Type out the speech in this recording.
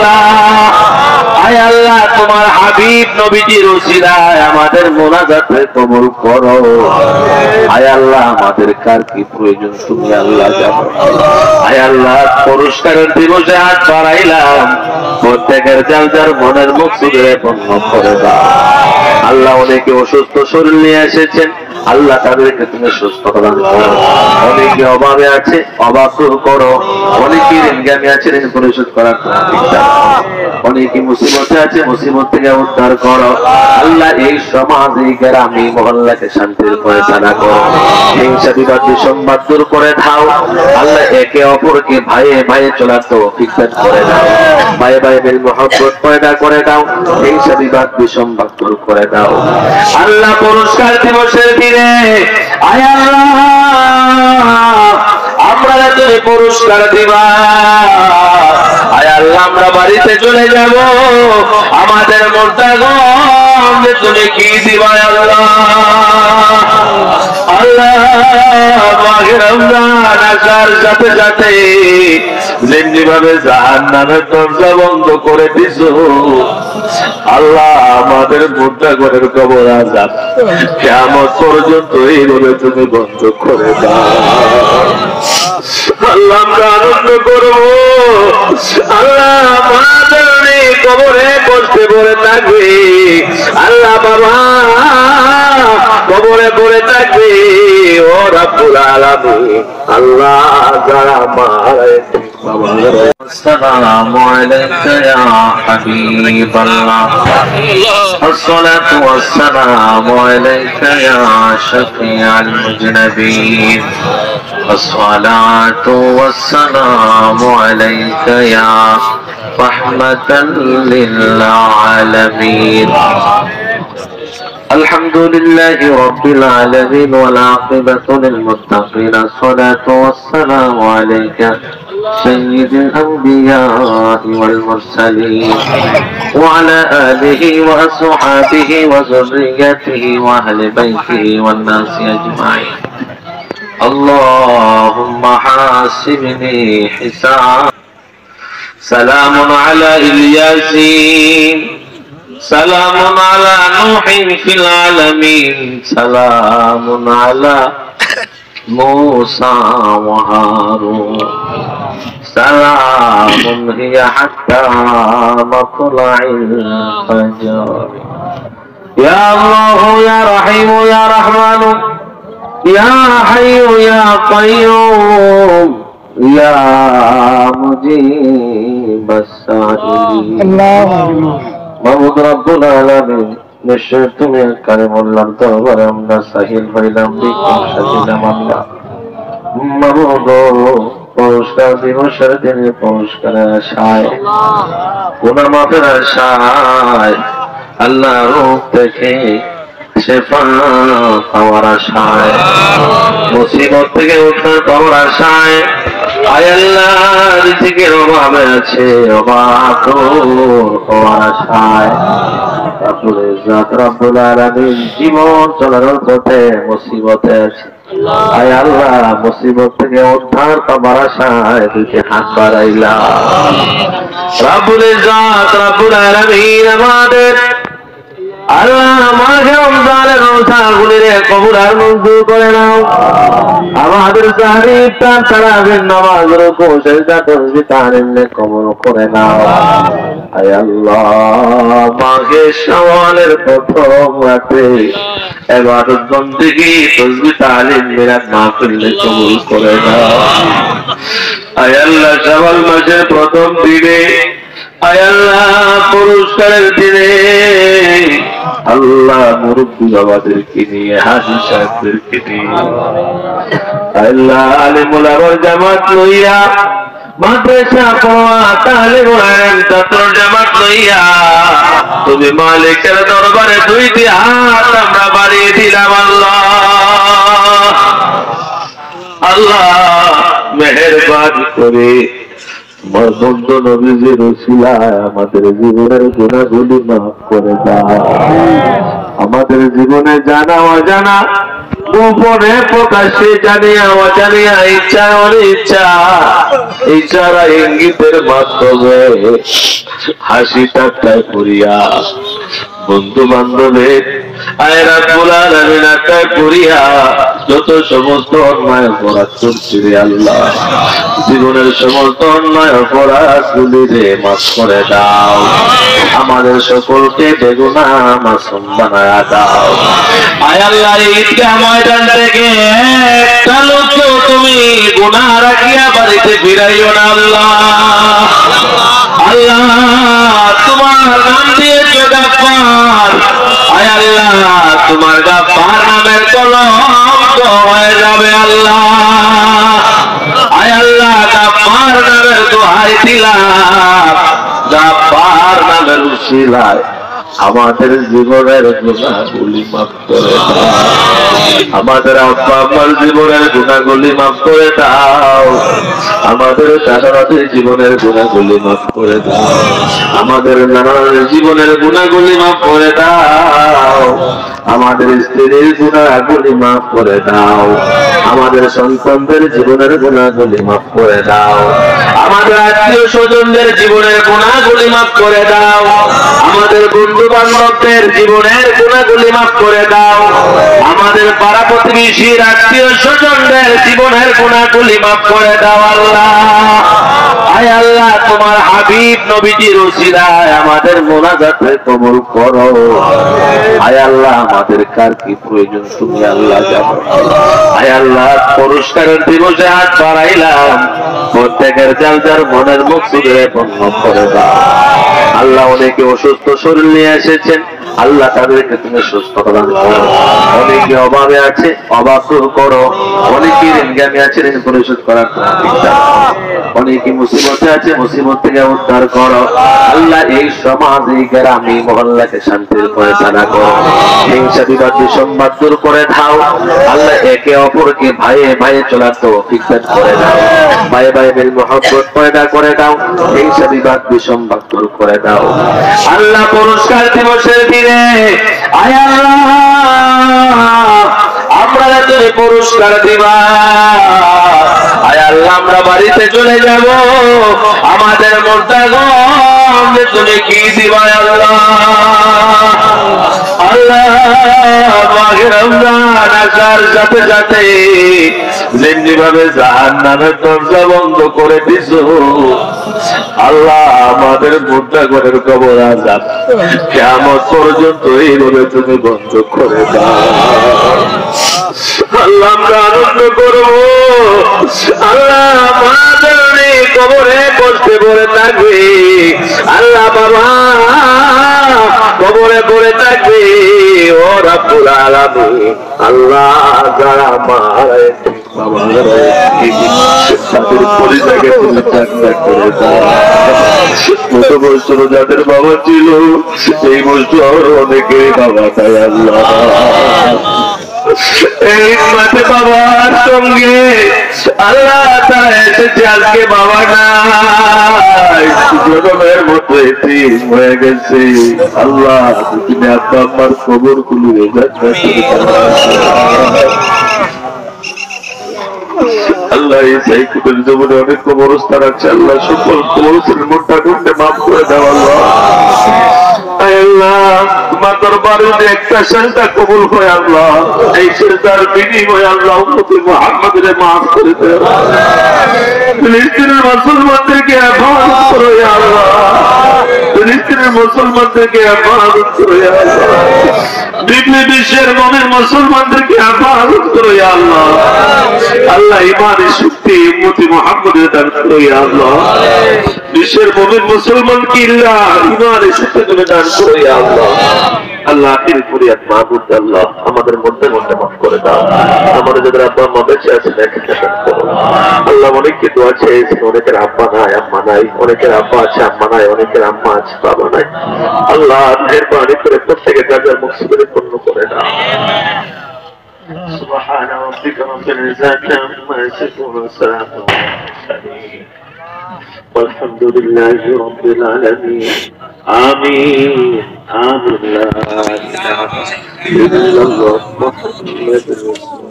আল্লাহ আয় আল্লাহ তোমার হাবিব নবীজির ওসিলায় আমাদের মোনাজাতে কবুল করো আয় আল্লাহ আমাদের কার কি প্রয়োজন তুমি আল্লাহ জানো আয় আল্লাহ পুরস্কারের দিবসে হাত বাড়াইলাম প্রত্যেকের যার যার মনের মুক্তিদের পূর্ণ করে দাও আল্লাহ অনেকে অসুস্থ শরীর নিয়ে এসেছেন আল্লাহ তাদেরকে তুমি সুস্থ প্রদান করো অনেকে অভাবে আছে অভাব দূর করো অনেকে ঋণগামী আছে ঋণ পরিশোধ করার অনেকে মুসিবতে আছে মুসিবত থেকে উদ্ধার করো আল্লাহ এই সমাজ এই গ্রামে মহল্লাকে শান্তির ফয়সালা করো হিংসা বিবাদ বিসম্বাদ দূর করে দাও আল্লাহ একে অপরকে ভাইয়ে ভাইয়ে চলার তৌফিক দান করে দাও ভাইয়ে ভাইয়ে মিল মহব্বত পয়দা করে দাও হিংসা বিবাদ বিসম্বাদ দূর করে দাও আল্লাহ পুরস্কার দিবসের দিনে আয় আল্লাহ আমরা তুমি পুরস্কার দিবা আয় আল্লাহ আমরা বাড়িতে চলে যাব আমাদের মোর্তাগণ তুমি কি দিবা আল্লাহ আল্লাহ মাঘে রমজান আসার সাথে সাথে যেমনিভাবে জাহান্নামের দরজা বন্ধ করে দিছো আল্লাহ আমাদের মোর্তাগণের কবর আযাব কিয়ামত পর্যন্ত এইভাবে তুমি বন্ধ করে দাও আল্লাহ আমরা আনন্দ করবো আল্লাহ আমাদের কবরে কষ্টে পড়ে থাকবে আল্লাহ বাবা কবরে পড়ে থাকবে ও রাব্বুল আলামিন আল্লাহ যারা মারা السلام عليك يا حبيب الله الصلاة والسلام عليك يا شفيع المذنبين الصلاة والسلام عليك يا رحمة للعالمين الحمد لله رب العالمين والعاقبة للمتقين الصلاة والسلام عليك سيد الأنبياء والمرسلين وعلى آله وأصحابه وذريته وأهل بيته والناس أجمعين اللهم حاسبني حساب سلام على الياسين سلام على نوح في العالمين سلام على موسى وهارون سلام هي حتى مطلع الفجر يا الله يا رحيم يا رحمن يا حي يا قيوم يا مجيب السائلين اللهم মাবুদ রব্বুল আলামিন নিশ্চয় তুমি কারিমুল্লাহর দরবারে আমরা সাহিল হইলাম বিকম সাজিলাম আল্লাহ মাবুদ পুরস্কার দিবসের দিনে পুরস্কারের আশায় গুনাহ মাফের আশায় আল্লাহ রূপ থেকে শেফা পাওয়ার আশায় মুসিবত থেকে উদ্ধার পাওয়ার আশায় আয় আল্লাহ রিজিকের অভাবে আছে অভাব হওয়ার আশায় রব্বুল ইজ্জত রব্বুল আলামিন জীবন চলার পথে মুসিবতে আছে আয় আল্লাহ মুসিবত থেকে উদ্ধার পাওয়ার আশায় দুইটি হাত বাড়াইলাম রব্বুল ইজ্জত রব্বুল আলামিন আমাদের আল্লাহ মাঝে রমজানের রোজাগুলিরে কবুল আর মঞ্জুর করে নাও আমাদের তাহরির তারাবির নামাজ রুকু সিজদা তাসবিহ তাহলিলে কবুল করে নাও আয় আল্লাহ মাঘে শাওয়ালের প্রথম রাতে ইবাদত বন্দেগী তাসবিহ তাহলিল মিলাদ মাহফিল কবুল করে নাও আয় আল্লাহ শাওয়াল মাসের প্রথম দিনে আয় আল্লাহ পুরস্কারের দিনে আল্লাহ মুরব্বী বাবাদেরকে নিয়ে হাজি সাহেবদেরকে নিয়ে আল্লাহ আলিমুল আমর জামাত লইয়া মাদ্রাসা পড়া তালিমুল ইলম ছাত্র জামাত লইয়া তুমি মালিকের দরবারে দুইটি হাত আমরা বাড়িয়ে দিলাম আল্লাহ আল্লাহ মেহেরবানি করে বন্ধু নবীজির ওসিলায় আমাদের জীবনের গুনাহগুলি মাফ করে দাও আমাদের জীবনে জানা অজানা গোপনে প্রকাশ্যে জানিয়া অজানিয়া ইচ্ছা অনিচ্ছা ইচ্ছারা ইঙ্গিতের মাধ্যমে হাসি ঠাট্টায় করিয়া বন্ধু বান্ধবের করিয়া যত সমস্ত অন্যায় অপরাধ করছি রে আল্লাহ, জীবনের সমস্ত অন্যায় অপরাধ গুলিরে মাফ করে দাও, আমাদের সকলকে বেগুনা মাসুম বানায়া দাও। আয় আল্লাহ, ঈদগাহ ময়দান থেকে একটা লোককেও তুমি গুনাহ রাখিয়া বাড়িতে ফিরাইও না আল্লাহ। আল্লাহ তোমার নাম দিয়েছো গাফফার, আয় আল্লাহ তোমার গাফফার নামের কলঙ্ক হয়ে যাবে আল্লাহ। আয় আল্লাহ গাফফার নামের দোহাই দিলাম, গাফফার নামের উসিলায় আমাদের জীবনের গুনাহগুলি মাফ করে দাও, আমাদের আব্বা আম্মার জীবনের গুনাহগুলি মাফ করে দাও, আমাদের দাদাদের জীবনের গুনাহগুলি মাফ করে দাও, আমাদের নানার জীবনের গুনাহগুলি মাফ করে দাও, আমাদের স্ত্রীর গুনাহগুলি মাফ করে দাও, আমাদের সন্তানদের জীবনের গুনাহগুলি মাফ করে দাও, আমাদের আত্মীয় স্বজনদের জীবনের গুনাহগুলি মাফ করে দাও, আমাদের বন্ধু বান্ধবদের জীবনের গুনাহগুলি মাফ করে দাও, আমাদের পাড়া প্রতিবেশীর আত্মীয় স্বজনদের জীবনের গুনাহগুলি মাফ করে দাও আল্লাহ। আয় আল্লাহ তোমার হাবিব নবীজির ওসিলায় আমাদের মোনাজাতে কবুল করো। আয় আল্লাহ আমাদের কার কি প্রয়োজন তুমি আল্লাহ জানো। আয় আল্লাহ পুরস্কারের দিবসে হাত বাড়াইলাম, প্রত্যেকের যার যার মনের মকসুদে পূর্ণ করে দাও আল্লাহ। অনেকে অসুস্থ শরীর নিয়ে এসেছেন আল্লাহ, তাদেরকে তুমি সুস্থ প্রদান করো। অনেকে অভাবে আছে, অভাব দূর করো। অনেকে ঋণগামী আছে, ঋণ পরিশোধ করার অনেকে মুসিবতে আছে, মুসিবত থেকে উদ্ধার করো আল্লাহ। এই সমাজ, এই গ্রামে মহল্লাকে শান্তির ফয়সালা করো। হিংসা বিবাদ বিসম্বাদ দূর করে দাও আল্লাহ। একে অপরকে ভাইয়ে ভাইয়ে চলার তৌফিক দান করে দাও, ভাইয়ে ভাইয়ে মিল মহব্বত পয়দা করে দাও, হিংসা বিবাদ বিসম্বাদ দূর করে দাও আল্লাহ। পুরস্কার দিবসের দিনে আয় আল্লাহ আমরা তুমি পুরস্কার দিবা, আয় আল্লাহ আমরা বাড়িতে চলে যাব, আমাদের মোর্তাগঞ্জ তুমি কি দিবা আল্লাহ। আল্লাহ মাঘে রমজান আসার সাথে সাথে যেমনি ভাবে জাহান্নামের দরজা বন্ধ করে দিছো আল্লাহ, আমাদের মোর্তাগঞ্জের কবর আযাব কিয়ামত পর্যন্ত এইভাবে তুমি বন্ধ করে দাও আল্লাহ। আমরা আনন্দ করবো আল্লাহ, মাদারে কবরে বসতে পড়ে থাকবে আল্লাহ, বাবা কবরে পড়ে থাকবে ও রাব্বুল আলামিন আল্লাহ। যারা মারা তাদের পরিচয়কে তুমি ঠান্ডা করে দাও। গত বছর যাদের বাবা ছিল এই বছর অনেকে বাবা তাই আল্লাহ। এই মাঠে বাবার সঙ্গে আল্লাহ তারা এসেছে, আজকে বাবা নাই, জনমের মতো এতিম হয়ে গেছে আল্লাহ। তুমি আব্বা আম্মার খবর গুলো আল্লাহ। এই সাইকুলের জীবনে অনেক কবরস্থান আছে আল্লাহ, সকল কবরস্থানের মোটা করতে মাফ করে দাও আল্লাহ। আল্লাহ তোমার দরবারে একটা সেজদা কবুল হয় আল্লাহ, এই সেজদার বিনিময়ে আল্লাহ উম্মতে মুহাম্মাদের মাফ করে দাও। ফিলিস্তিনের মুসলমানদেরকে হেফাজত করো ইয়া আল্লাহ, ফিলিস্তিনের মুসলমানদেরকে হেফাজত করো ইয়া আল্লাহ, বিশ্বের মনের মুসলমানদেরকে হেফাজত করো ইয়া আল্লাহ। আল্লাহ ইমানের শক্তি উম্মতে মুহাম্মাদের দান করো ইয়া আল্লাহ। বিশ্বের মুমিন মুসলমানকে ইমানের শক্তি তুমি দান করো ইয়া আল্লাহ। আল্লাহ আখির ফরিয়াদ মাহবুব আল্লাহ, আমাদের মধ্যে মধ্যে মাফ করে দাও। আমাদের যাদের আব্বা আম্মা বেঁচে আছে আল্লাহ, অনেককে দোয়া চেয়েছেন, অনেকের আব্বা নাই আম্মা নাই, অনেকের আব্বা আছে আম্মা নাই, অনেকের আম্মা আছে বাবা নাই আল্লাহ। মেহেরবানি করে প্রত্যেকের কাজের মুকসুদে পূর্ণ করে দাও। সুবহান রাব্বিকা রাব্বিল ইজ্জাতি আম্মা ইয়াসিফুন ওয়া সালামুন আলাল মুরসালিন ওয়ালহামদুলিল্লাহি রাব্বিল আলামিন। আমিন আমিন লা ইলাহা ইল্লাল্লাহ মুহাম্মাদুর রাসূলুল্লাহ